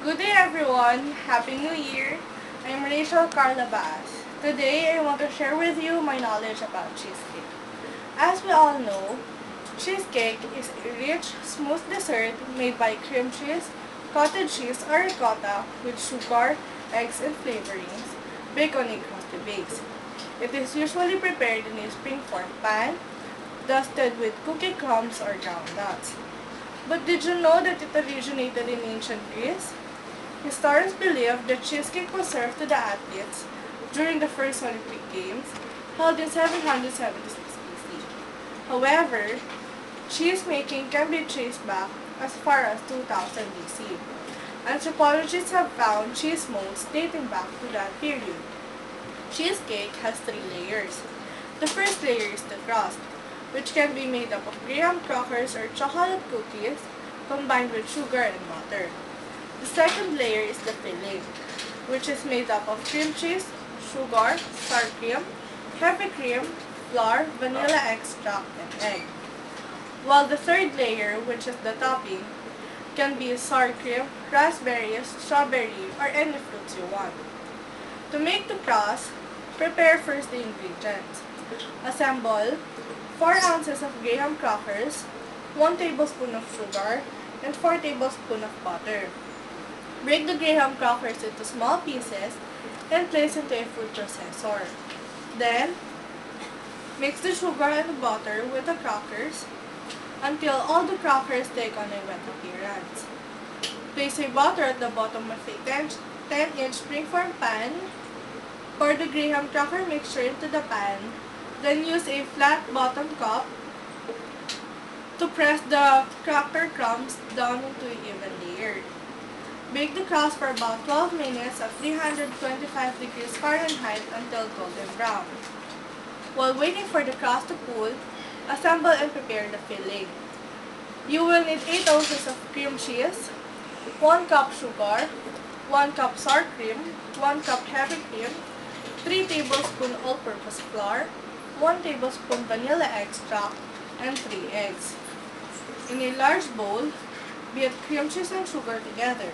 Good day everyone! Happy New Year! I'm Rachel Carla Bass. Today I want to share with you my knowledge about cheesecake. As we all know, cheesecake is a rich, smooth dessert made by cream cheese, cottage cheese or ricotta with sugar, eggs, and flavorings, baked on a crusty base. It is usually prepared in a springform pan, dusted with cookie crumbs or ground nuts. But did you know that it originated in ancient Greece? Historians believe that cheesecake was served to the athletes during the first Olympic Games, held in 776 BC. However, cheese making can be traced back as far as 2000 BC. Anthropologists have found cheese molds dating back to that period. Cheesecake has three layers. The first layer is the crust, which can be made up of graham crackers or chocolate cookies combined with sugar and butter. The second layer is the filling, which is made up of cream cheese, sugar, sour cream, heavy cream, flour, vanilla extract, and egg. While the third layer, which is the topping, can be sour cream, raspberries, strawberry, or any fruits you want. To make the crust, prepare first the ingredients. Assemble 4 ounces of graham crackers, 1 tablespoon of sugar, and 4 tablespoons of butter. Break the graham crackers into small pieces and place into a food processor. Then, mix the sugar and the butter with the crackers until all the crackers take on a wet appearance. Place a butter at the bottom of a 10-inch springform pan. Pour the graham cracker mixture into the pan. Then use a flat bottom cup to press the cracker crumbs down into an even layer. Bake the crust for about 12 minutes at 325 degrees Fahrenheit until golden brown. While waiting for the crust to cool, assemble and prepare the filling. You will need 8 ounces of cream cheese, 1 cup sugar, 1 cup sour cream, 1 cup heavy cream, 3 tablespoons all-purpose flour, 1 tablespoon vanilla extract, and 3 eggs. In a large bowl, beat cream cheese and sugar together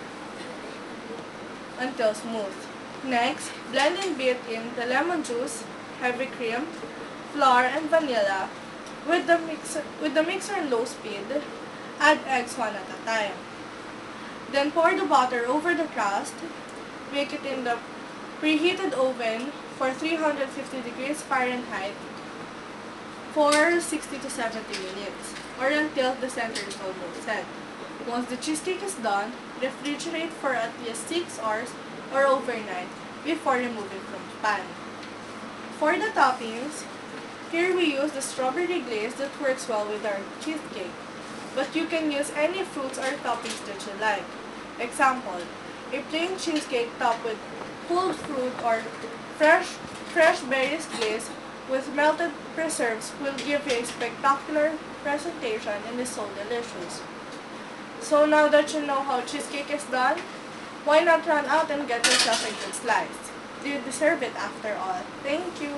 until smooth. Next, blend and beat in the lemon juice, heavy cream, flour, and vanilla. With the mixer on low speed, add eggs one at a time. Then pour the butter over the crust. Bake it in the preheated oven for 350 degrees Fahrenheit for 60 to 70 minutes, or until the center is almost set. Once the cheesecake is done, refrigerate for at least 6 hours or overnight before removing from the pan. For the toppings, here we use the strawberry glaze that works well with our cheesecake, but you can use any fruits or toppings that you like. Example, a plain cheesecake topped with pulled fruit or fresh berries glaze with melted preserves will give you a spectacular presentation and is so delicious. So now that you know how cheesecake is done, why not run out and get yourself a good slice? You deserve it after all. Thank you!